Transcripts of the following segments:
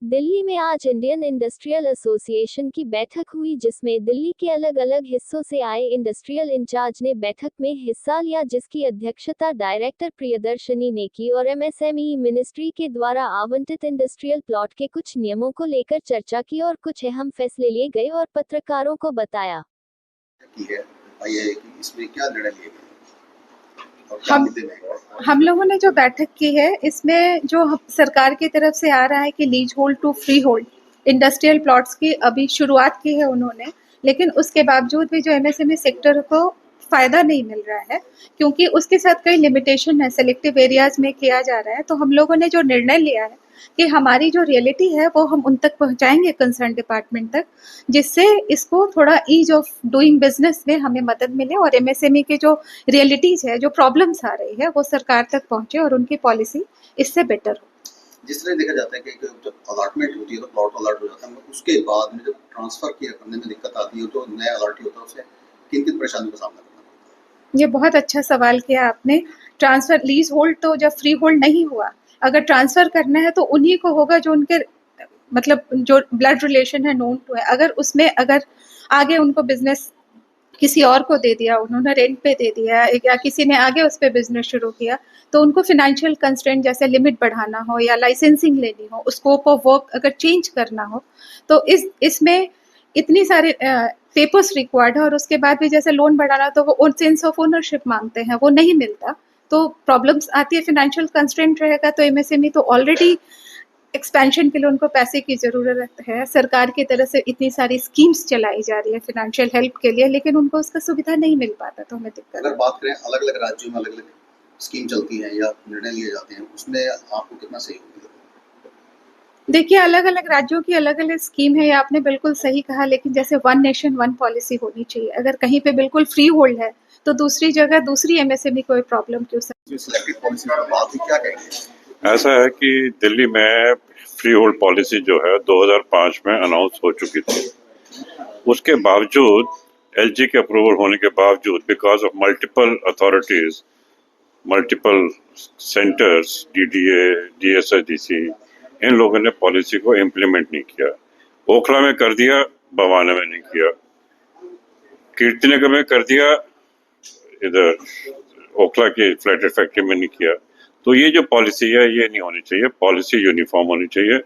दिल्ली में आज Indian industrial association की बैठक हुई, जिसमें दिल्ली के अलग अलग हिस्सों से आए इंडस्ट्रियल इंचार्ज ने बैठक में हिस्सा लिया, जिसकी अध्यक्षता डायरेक्टर प्रियदर्शनी ने की और एमएसएमई मिनिस्ट्री के द्वारा आवंटित इंडस्ट्रियल प्लॉट के कुछ नियमों को लेकर चर्चा की और कुछ अहम फैसले लिए गए और पत्रकारों को बताया इसमें क्या निर्णय लिए गए? हम लोगों ने जो बैठक की है, इसमें जो सरकार की तरफ से आ रहा है कि leasehold to freehold industrial plots की अभी शुरुआत की है उन्होंने, लेकिन उसके बावजूद भी जो एमएसएमई सेक्टर को फायदा नहीं मिल रहा है, क्योंकि उसके साथ कई लिमिटेशन है, सेलेक्टिव एरियाज में किया जा रहा है। तो हम लोगों ने जो निर्णय लिया है कि हमारी जो रियलिटी है वो हम उन तक पहुंचाएंगे, कंसर्न डिपार्टमेंट तक, जिससे इसको थोड़ा ईज ऑफ डूइंग बिजनेस में हमें मदद मिले और एमएसएमई के जो रियलिटीज है, जो प्रॉब्लम्स आ रही है, वो सरकार तक पहुंचे और उनकी पॉलिसी इससे बेटर हो। जिस तरह देखा जाता है कि जब अलॉटमेंट होती है तो प्लॉट अलॉट हो जाता है, उसके बाद में जब ट्रांसफर किया करने में दिक्कत आती है, तो नया अलॉटी होता है उसे किन किन परेशानियों का सामना करना पड़ता है? ये बहुत अच्छा सवाल किया आपने। ट्रांसफर लीज होल्ड तो जब फ्री होल्ड नहीं हुआ, अगर ट्रांसफर करना है तो उन्हीं को होगा जो उनके मतलब जो ब्लड रिलेशन है, नोन टू है। अगर आगे उनको बिजनेस किसी और को दे दिया, उन्होंने रेंट पे दे दिया या किसी ने आगे उस पर बिजनेस शुरू किया, तो उनको फिनेंशियल कंस्ट्रेंट जैसे लिमिट बढ़ाना हो या लाइसेंसिंग लेनी हो, स्कोप ऑफ वर्क अगर चेंज करना हो, तो इसमें इतनी सारे पेपर्स रिक्वायर्ड है। और उसके बाद भी जैसे लोन बढ़ाना, तो वो सेंस ऑफ ओनरशिप मांगते हैं, वो नहीं मिलता, तो प्रॉब्लम्स आती है। फिनेंशियल कंस्ट्रेंट रहेगा तो एमएसएमई तो ऑलरेडी एक्सपेंशन के लिए उनको पैसे की ज़रूरत है। सरकार की तरफ से इतनी सारी स्कीम्स चलाई जा रही है फिनेंशियल हेल्प के लिए, लेकिन उनको उसका सुविधा नहीं मिल पाता, तो हमें दिक्कत। अगर बात करें अलग अलग राज्यों में अलग अलग स्कीम चलती है या निर्णय लिए जाते हैं, उसमें आपको कितना सहयोग मिलेगा? देखिए, अलग अलग राज्यों की अलग अलग स्कीम है, ये आपने बिल्कुल सही कहा, लेकिन जैसे वन नेशन वन पॉलिसी होनी चाहिए। अगर कहीं पे बिल्कुल फ्री होल्ड है तो दूसरी जगह दूसरी एमएसएमई कोई प्रॉब्लम क्यों ऐसा है कि दिल्ली में फ्री होल्ड पॉलिसी जो है 2005 में अनाउंस हो चुकी थी। उसके बावजूद एलजी के अप्रूवल होने के बावजूद, because of multiple authorities, multiple centers, DDA, DSIDC, इन लोगों ने पॉलिसी को इम्प्लीमेंट नहीं किया। ओखला में कर दिया, बवाना में नहीं किया, कीर्तिनगर में कर दिया, इधर ओखला की फ्लैटेड फैक्ट्री में नहीं किया। तो ये जो पॉलिसी है ये नहीं होनी चाहिए। पॉलिसी यूनिफॉर्म होनी चाहिए।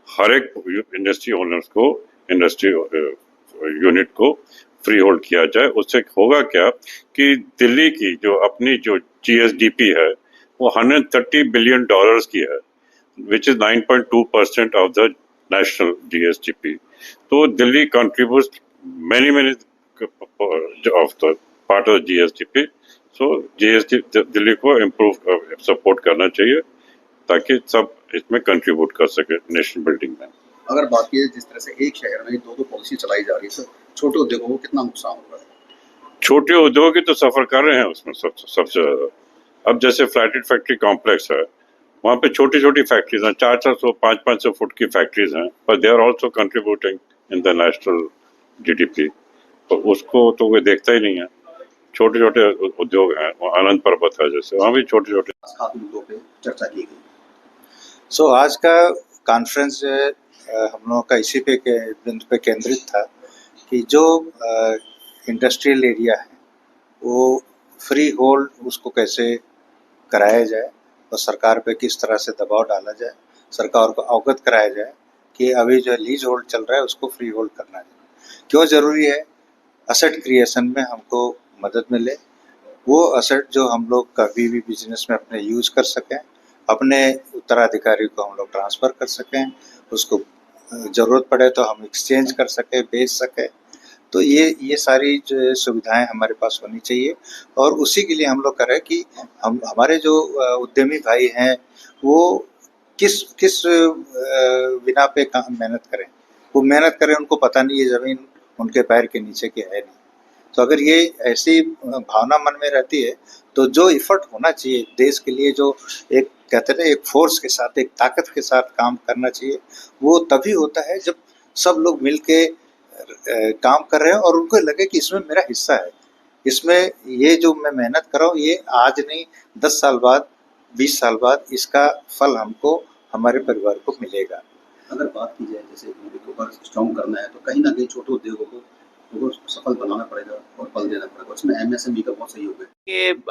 हर एक इंडस्ट्री ओनर्स को, इंडस्ट्री यूनिट को फ्री होल्ड किया जाए। उससे होगा क्या कि दिल्ली की जो अपनी जो जीएसडीपी है वो $130 बिलियन की है, which is 9.2% of the national GSDP. तो Delhi contributes many of the part of the GSDP. So GSD Delhi को इम्प्रूव सपोर्ट करना चाहिए ताकि सब इसमें कंट्रीब्यूट कर सके नेशनल बिल्डिंग में। अगर बात की जिस तरह से एक शहर में दो पॉलिसी चलाई जा रही है, तो छोटे उद्योगों को कितना नुकसान हो रहा है? छोटे उद्योग ही तो सफर कर रहे हैं उसमें सबसे ज्यादा। अब जैसे फ्लैटेड फैक्ट्री कॉम्प्लेक्स है, वहाँ पे छोटी छोटी फैक्ट्रीज हैं, 400 500 फुट की फैक्ट्रीज हैं, पर they are also contributing in the national GDP. तो उसको तो कोई देखता ही नहीं है। छोटे छोटे उद्योग हैं, आनंद पर्वत है जैसे, वहाँ भी छोटे छोटे मुद्दों पे चर्चा की गई। सो आज का कॉन्फ्रेंस जो है हम लोगों का इसी पे बिंदु पे केंद्रित था कि जो इंडस्ट्रियल एरिया है वो फ्री होल्ड उसको कैसे कराया जाए और सरकार पे किस तरह से दबाव डाला जाए, सरकार को अवगत कराया जाए कि अभी जो लीज होल्ड चल रहा है उसको फ्री होल्ड करना है। क्यों ज़रूरी है? असेट क्रिएशन में हमको मदद मिले, वो असेट जो हम लोग कभी भी बिजनेस में अपने यूज कर सकें, अपने उत्तराधिकारी को हम लोग ट्रांसफ़र कर सकें, उसको ज़रूरत पड़े तो हम एक्सचेंज कर सकें, बेच सकें। तो ये सारी जो सुविधाएं हमारे पास होनी चाहिए और उसी के लिए हम लोग करें कि हम हमारे जो उद्यमी भाई हैं वो किस बिना पे मेहनत करें। वो मेहनत करें, उनको पता नहीं है ज़मीन उनके पैर के नीचे की है नहीं। तो अगर ये ऐसी भावना मन में रहती है तो जो इफर्ट होना चाहिए देश के लिए, जो एक कहते हैं एक फोर्स के साथ, एक ताकत के साथ काम करना चाहिए, वो तभी होता है जब सब लोग मिल के काम कर रहे हैं और उनको लगे कि इसमें मेरा हिस्सा है, इसमें ये जो मैं मेहनत कर रहा हूँ ये आज नहीं 10 साल बाद, 20 साल बाद इसका फल हमको, हमारे परिवार को मिलेगा। अगर बात की जाए जैसे उनके ऊपर स्ट्रॉन्ग करना है तो कहीं ना कहीं छोटे उद्योगों को सफल बनाना पड़ेगा और बल देना पड़ेगा, उसमें एमएसएमई का बहुत सहयोग है। कि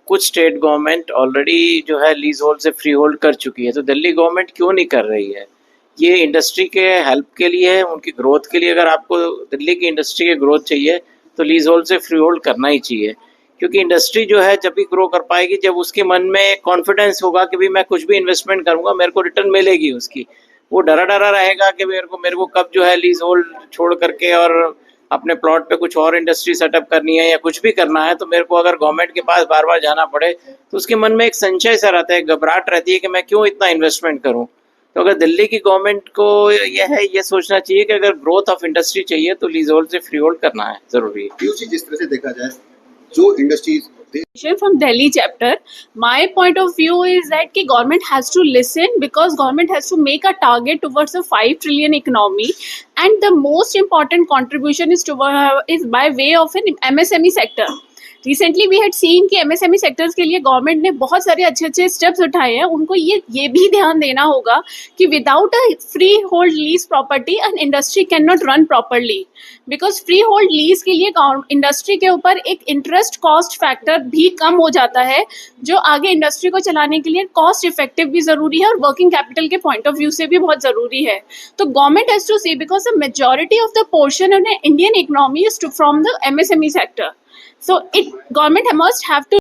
कुछ स्टेट गवर्नमेंट ऑलरेडी जो है लीज होल्ड से फ्री होल्ड कर चुकी है, तो दिल्ली गवर्नमेंट क्यों नहीं कर रही है? ये इंडस्ट्री के हेल्प के लिए है, उनकी ग्रोथ के लिए। अगर आपको दिल्ली की इंडस्ट्री की ग्रोथ चाहिए तो लीज होल्ड से फ्री होल्ड करना ही चाहिए, क्योंकि इंडस्ट्री जो है जब भी ग्रो कर पाएगी जब उसके मन में कॉन्फिडेंस होगा कि भाई मैं कुछ भी इन्वेस्टमेंट करूंगा मेरे को रिटर्न मिलेगी उसकी। वो डरा डरा रहेगा कि मेरे को कब जो है लीज होल्ड छोड़ करके और अपने प्लॉट पे कुछ और इंडस्ट्री सेटअप करनी है या कुछ भी करना है, तो मेरे को अगर गवर्नमेंट के पास बार बार जाना पड़े तो उसके मन में एक संशय सा रहता है, घबराहट रहती है कि मैं क्यों इतना इन्वेस्टमेंट करूं। तो अगर दिल्ली की गवर्नमेंट को ये सोचना चाहिए कि अगर ग्रोथ ऑफ इंडस्ट्री चाहिए तो लीज होल्ड से फ्री होल्ड करना है जरूरी है। पीयूष जी, जिस तरह से देखा जाए जो industries from Delhi chapter, my point of view is that the government has to listen, because government has to make a target towards a 5 trillion economy, and the most important contribution is by way of an MSME sector. Recently we had seen कि MSME sectors के लिए government ने बहुत सारे अच्छे अच्छे steps उठाए हैं। उनको ये भी ध्यान देना होगा कि without a free hold lease property an industry can not run properly, because free hold lease के लिए इंडस्ट्री के ऊपर एक इंटरेस्ट कॉस्ट फैक्टर भी कम हो जाता है, जो आगे इंडस्ट्री को चलाने के लिए कॉस्ट इफेक्टिव भी ज़रूरी है और वर्किंग कैपिटल के पॉइंट ऑफ व्यू से भी बहुत ज़रूरी है। तो government has to see, because the majority of the portion of the Indian economy is from the MSME sector. So government must have to